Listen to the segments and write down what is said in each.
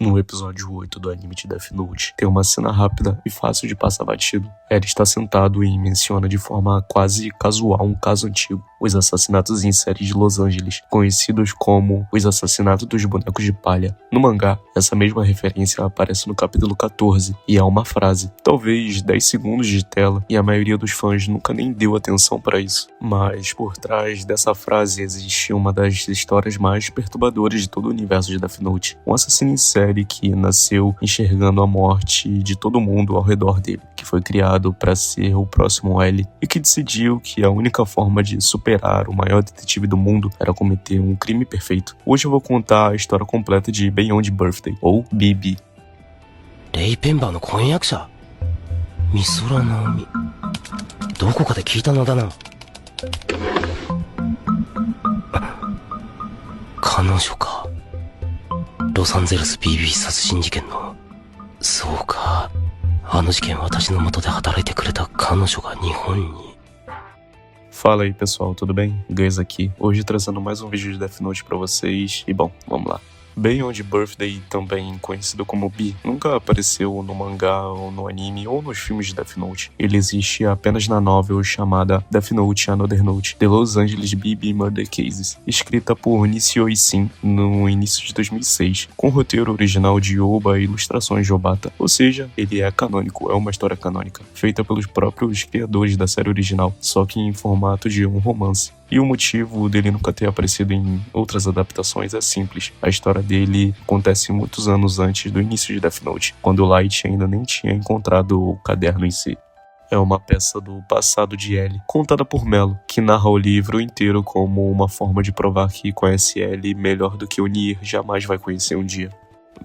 No episódio 8 do anime de Death Note, tem uma cena rápida e fácil de passar batido. Eren está sentado e menciona de forma quase casual um caso antigo, os assassinatos em série de Los Angeles, conhecidos como os assassinatos dos bonecos de palha. No mangá, essa mesma referência aparece no capítulo 14 e é uma frase, talvez 10 segundos de tela, e a maioria dos fãs nunca nem deu atenção para isso. Mas por trás dessa frase existe uma das histórias mais perturbadoras de todo o universo de Death Note. Um assassino em série que nasceu enxergando a morte de todo mundo ao redor dele, que foi criado para ser o próximo L e que decidiu que a única forma de superar o maior detetive do mundo era cometer um crime perfeito. Hoje eu vou contar a história completa de Beyond Birthday, ou BB. レイペンバーの婚約者美空直美どこかで聞いたのだな彼女かロサンゼルス BB 殺人事件のそうかあの事件私の元で働いてくれた彼女が日本に Fala aí pessoal, tudo bem? Guys aqui, hoje trazendo mais um vídeo de Death Note pra vocês e bom, vamos lá. Beyond Birthday, também conhecido como B, nunca apareceu no mangá ou no anime ou nos filmes de Death Note. Ele existe apenas na novel chamada Death Note Another Note, The Los Angeles BB Murder Cases, escrita por Nishio Isin no início de 2006, com roteiro original de Oba e ilustrações de Obata. Ou seja, ele é canônico, é uma história canônica, feita pelos próprios criadores da série original, só que em formato de um romance. E o motivo dele nunca ter aparecido em outras adaptações é simples. A história dele acontece muitos anos antes do início de Death Note, quando Light ainda nem tinha encontrado o caderno em si. É uma peça do passado de L, contada por Melo, que narra o livro inteiro como uma forma de provar que conhece L melhor do que o Nier jamais vai conhecer um dia.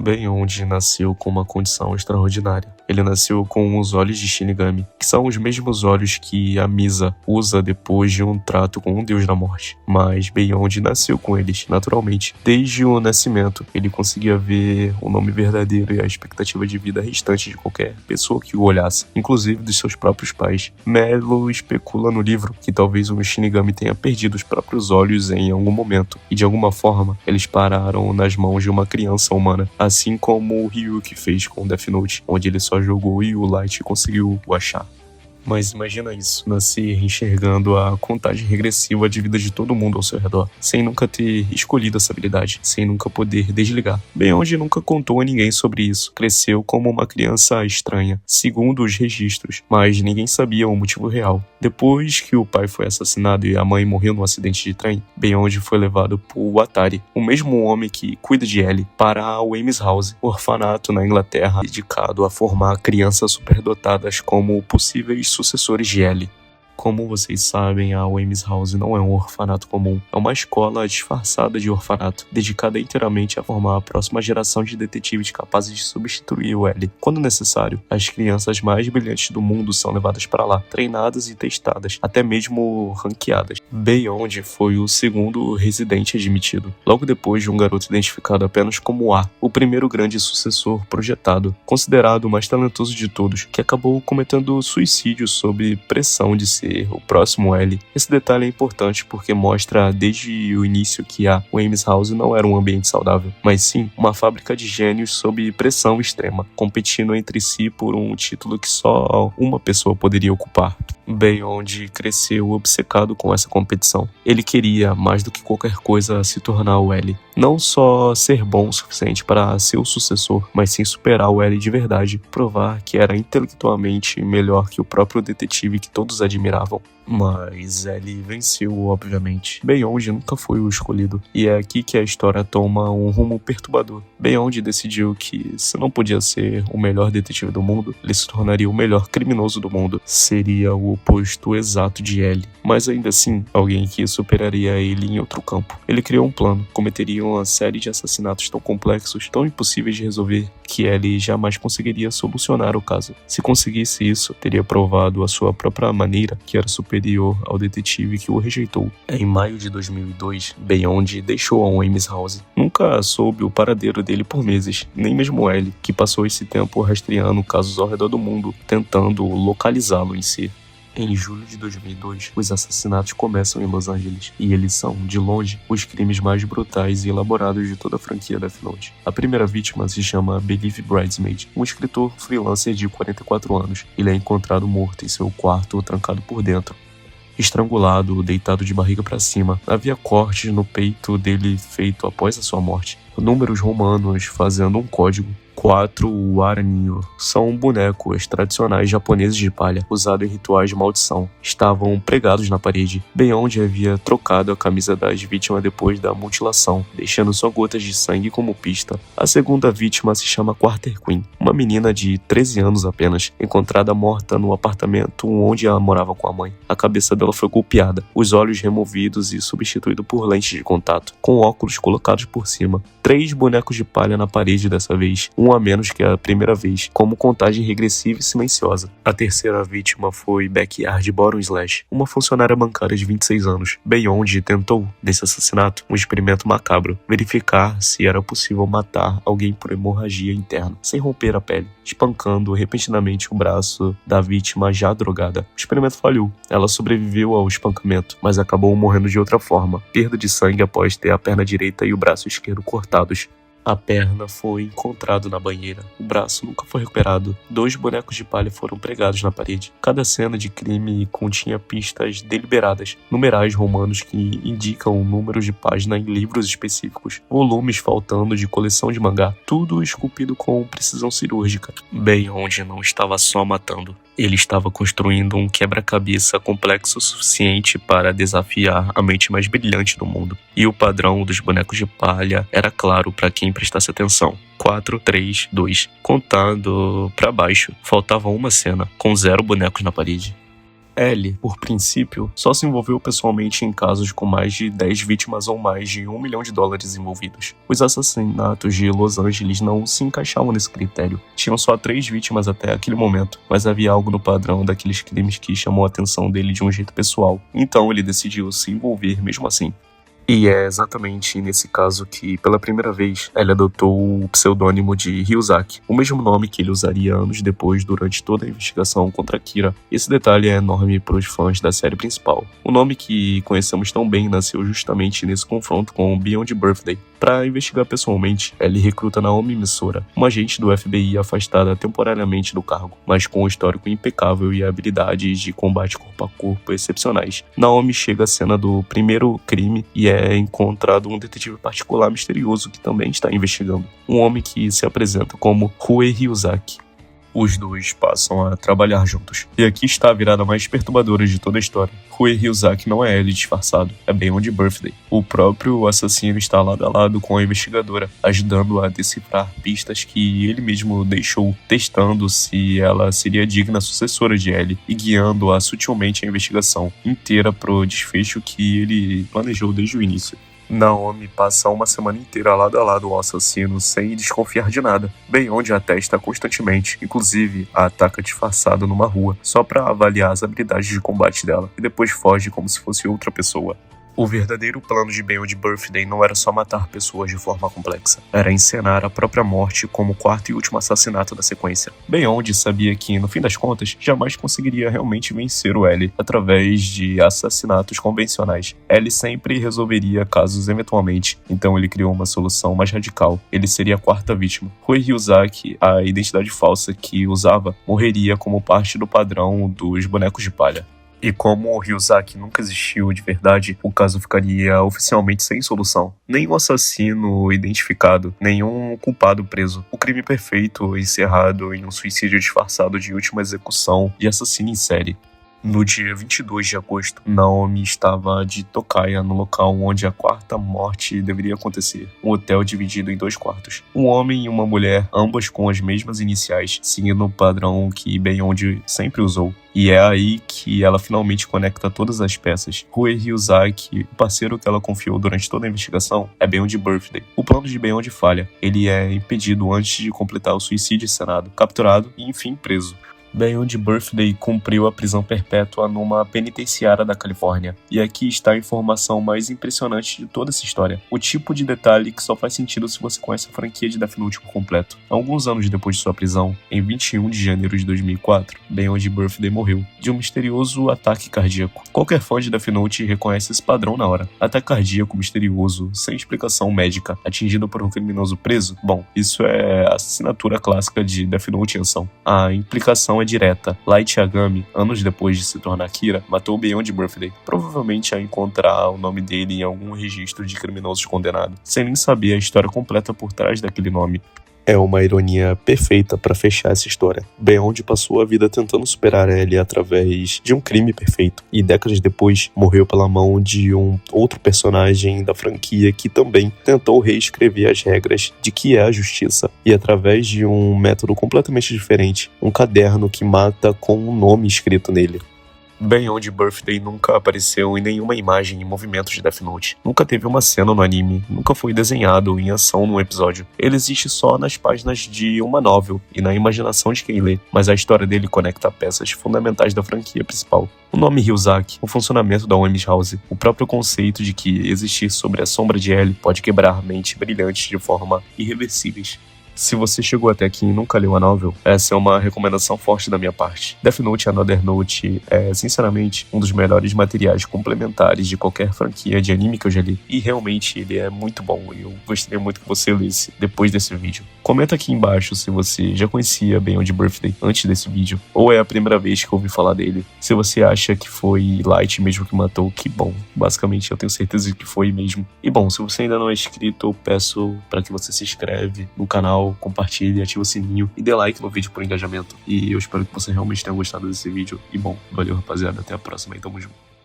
Beyond nasceu com uma condição extraordinária. Ele nasceu com os olhos de Shinigami, que são os mesmos olhos que a Misa usa depois de um trato com um deus da morte. Mas Beyond nasceu com eles, naturalmente. Desde o nascimento, ele conseguia ver o nome verdadeiro e a expectativa de vida restante de qualquer pessoa que o olhasse, inclusive dos seus próprios pais. Melo especula no livro que talvez um Shinigami tenha perdido os próprios olhos em algum momento, e de alguma forma, eles pararam nas mãos de uma criança humana, assim como o Ryuki fez com Death Note, onde ele só jogou e o Light conseguiu o achar. Mas imagina isso, nascer enxergando a contagem regressiva de vida de todo mundo ao seu redor, sem nunca ter escolhido essa habilidade, sem nunca poder desligar. Beyond nunca contou a ninguém sobre isso, cresceu como uma criança estranha, segundo os registros, mas ninguém sabia o motivo real. Depois que o pai foi assassinado e a mãe morreu num acidente de trem, Beyond foi levado por Watari, o mesmo homem que cuida de Ellie, para a Weems House, um orfanato na Inglaterra dedicado a formar crianças superdotadas como possíveis sucessores de Ellie. Como vocês sabem, a Weems House não é um orfanato comum, é uma escola disfarçada de orfanato, dedicada inteiramente a formar a próxima geração de detetives capazes de substituir o L. Quando necessário, as crianças mais brilhantes do mundo são levadas para lá, treinadas e testadas, até mesmo ranqueadas. Beyond foi o segundo residente admitido, logo depois de um garoto identificado apenas como A, o primeiro grande sucessor projetado, considerado o mais talentoso de todos, que acabou cometendo suicídio sob pressão de ser o próximo L. Esse detalhe é importante porque mostra desde o início que a Weems House não era um ambiente saudável, mas sim uma fábrica de gênios sob pressão extrema, competindo entre si por um título que só uma pessoa poderia ocupar. Beyond cresceu obcecado com essa competição. Ele queria, mais do que qualquer coisa, se tornar o L. Não só ser bom o suficiente para ser o sucessor, mas sim superar o L de verdade, provar que era intelectualmente melhor que o próprio detetive que todos admiravam. Mas L venceu, obviamente. Beyond nunca foi o escolhido, e é aqui que a história toma um rumo perturbador. Beyond decidiu que, se não podia ser o melhor detetive do mundo, ele se tornaria o melhor criminoso do mundo. Seria o oposto exato de L, mas ainda assim, alguém que superaria ele em outro campo. Ele criou um plano, cometeria uma série de assassinatos tão complexos, tão impossíveis de resolver, que L jamais conseguiria solucionar o caso. Se conseguisse isso, teria provado à sua própria maneira que era superior ao detetive que o rejeitou. Em maio de 2002, Beyond deixou a Weems House. Nunca soube o paradeiro dele por meses, nem mesmo L, que passou esse tempo rastreando casos ao redor do mundo, tentando localizá-lo em si. Em julho de 2002, os assassinatos começam em Los Angeles, e eles são, de longe, os crimes mais brutais e elaborados de toda a franquia Death Note. A primeira vítima se chama Believe Bridesmaid, um escritor freelancer de 44 anos. Ele é encontrado morto em seu quarto, trancado por dentro. Estrangulado, deitado de barriga para cima, havia cortes no peito dele feito após a sua morte. Números romanos fazendo um código. 4 Waranyo são bonecos tradicionais japoneses de palha, usados em rituais de maldição. Estavam pregados na parede, bem onde havia trocado a camisa das vítimas depois da mutilação, deixando só gotas de sangue como pista. A segunda vítima se chama Quarter Queen, uma menina de 13 anos apenas, encontrada morta no apartamento onde ela morava com a mãe. A cabeça dela foi golpeada, os olhos removidos e substituídos por lentes de contato, com óculos colocados por cima. 3 bonecos de palha na parede dessa vez, um a menos que a primeira vez, como contagem regressiva e silenciosa. A terceira vítima foi Backyard Bottom Slash, uma funcionária bancária de 26 anos, bem onde tentou, nesse assassinato, um experimento macabro, verificar se era possível matar alguém por hemorragia interna, sem romper a pele, espancando repentinamente o braço da vítima já drogada. O experimento falhou, ela sobreviveu ao espancamento, mas acabou morrendo de outra forma, perda de sangue após ter a perna direita e o braço esquerdo cortados. A perna foi encontrada na banheira. O braço nunca foi recuperado. 2 bonecos de palha foram pregados na parede. Cada cena de crime continha pistas deliberadas, numerais romanos que indicam números de página em livros específicos, volumes faltando de coleção de mangá, tudo esculpido com precisão cirúrgica. Bem onde não estava só matando. Ele estava construindo um quebra-cabeça complexo o suficiente para desafiar a mente mais brilhante do mundo. E o padrão dos bonecos de palha era claro para quem prestasse atenção. 4, 3, 2. Contando para baixo, faltava uma cena, com 0 bonecos na parede. Ellie, por princípio, só se envolveu pessoalmente em casos com mais de 10 vítimas ou mais de $1 milhão envolvidos. Os assassinatos de Los Angeles não se encaixavam nesse critério. Tinham só 3 vítimas até aquele momento, mas havia algo no padrão daqueles crimes que chamou a atenção dele de um jeito pessoal. Então ele decidiu se envolver mesmo assim. E é exatamente nesse caso que, pela primeira vez, ele adotou o pseudônimo de Ryuzaki, o mesmo nome que ele usaria anos depois durante toda a investigação contra Kira. Esse detalhe é enorme para os fãs da série principal. O nome que conhecemos tão bem nasceu justamente nesse confronto com Beyond Birthday. Para investigar pessoalmente, ele recruta Naomi Misora, uma agente do FBI afastada temporariamente do cargo, mas com um histórico impecável e habilidades de combate corpo a corpo excepcionais. Naomi chega à cena do primeiro crime e é encontrado um detetive particular misterioso que também está investigando. Um homem que se apresenta como Rue Ryuzaki. Os dois passam a trabalhar juntos. E aqui está a virada mais perturbadora de toda a história. Rue Ryuzaki não é ele disfarçado, é Beyond Birthday. O próprio assassino está lado a lado com a investigadora, ajudando a decifrar pistas que ele mesmo deixou, testando se ela seria digna sucessora de Ellie e guiando-a sutilmente a investigação inteira pro desfecho que ele planejou desde o início. Naomi passa uma semana inteira lado a lado ao assassino sem desconfiar de nada, bem onde a testa constantemente, inclusive a ataca disfarçado numa rua, só para avaliar as habilidades de combate dela, e depois foge como se fosse outra pessoa. O verdadeiro plano de Beyond Birthday não era só matar pessoas de forma complexa, era encenar a própria morte como o quarto e último assassinato da sequência. Beyond sabia que, no fim das contas, jamais conseguiria realmente vencer o Ellie através de assassinatos convencionais. Ellie sempre resolveria casos eventualmente, então ele criou uma solução mais radical. Ele seria a quarta vítima. Rui Ryuzaki, a identidade falsa que usava, morreria como parte do padrão dos bonecos de palha. E como o Ryuzaki nunca existiu de verdade, o caso ficaria oficialmente sem solução. Nenhum assassino identificado, nenhum culpado preso. O crime perfeito encerrado em um suicídio disfarçado de última execução de assassino em série. No dia 22 de agosto, Naomi estava de tocaia no local onde a quarta morte deveria acontecer, um hotel dividido em 2 quartos. Um homem e uma mulher, ambas com as mesmas iniciais, seguindo o padrão que Beyond sempre usou. E é aí que ela finalmente conecta todas as peças. Rui Ryuzaki, o parceiro que ela confiou durante toda a investigação, é Beyond Birthday. O plano de Beyond falha. Ele é impedido antes de completar o suicídio encenado, capturado e enfim preso. Beyond Birthday cumpriu a prisão perpétua numa penitenciária da Califórnia. E aqui está a informação mais impressionante de toda essa história. O tipo de detalhe que só faz sentido se você conhece a franquia de Death Note por completo. Alguns anos depois de sua prisão, em 21 de janeiro de 2004, Beyond Birthday morreu de um misterioso ataque cardíaco. Qualquer fã de Death Note reconhece esse padrão na hora. Ataque cardíaco misterioso, sem explicação médica, atingido por um criminoso preso? Bom, isso é a assinatura clássica de Death Note em ação. A implicação é direta. Light Yagami, anos depois de se tornar Kira, matou Beyond Birthday, provavelmente a encontrar o nome dele em algum registro de criminosos condenados, sem nem saber a história completa por trás daquele nome. É uma ironia perfeita para fechar essa história. Beyond passou a vida tentando superar Ellie através de um crime perfeito, e décadas depois morreu pela mão de um outro personagem da franquia que também tentou reescrever as regras de que é a justiça, e através de um método completamente diferente, um caderno que mata com um nome escrito nele. Beyond Birthday nunca apareceu em nenhuma imagem em movimentos de Death Note. Nunca teve uma cena no anime, nunca foi desenhado em ação num episódio. Ele existe só nas páginas de uma novel e na imaginação de quem lê, mas a história dele conecta peças fundamentais da franquia principal. O nome Ryuzaki, o funcionamento da Whammy House, o próprio conceito de que existir sobre a sombra de Ellie pode quebrar mentes brilhantes de forma irreversíveis. Se você chegou até aqui e nunca leu a novel, essa é uma recomendação forte da minha parte. Death Note Another Note é, sinceramente, um dos melhores materiais complementares de qualquer franquia de anime que eu já li. E realmente ele é muito bom e eu gostaria muito que você lesse depois desse vídeo. Comenta aqui embaixo se você já conhecia Beyond Birthday antes desse vídeo, ou é a primeira vez que ouvi falar dele. Se você acha que foi Light mesmo que matou, que bom. Basicamente eu tenho certeza que foi mesmo. E bom, se você ainda não é inscrito, eu peço para que você se inscreve no canal, compartilhe, ative o sininho e dê like no vídeo por engajamento. E eu espero que você realmente tenha gostado desse vídeo. E bom, valeu rapaziada, até a próxima e tamo junto.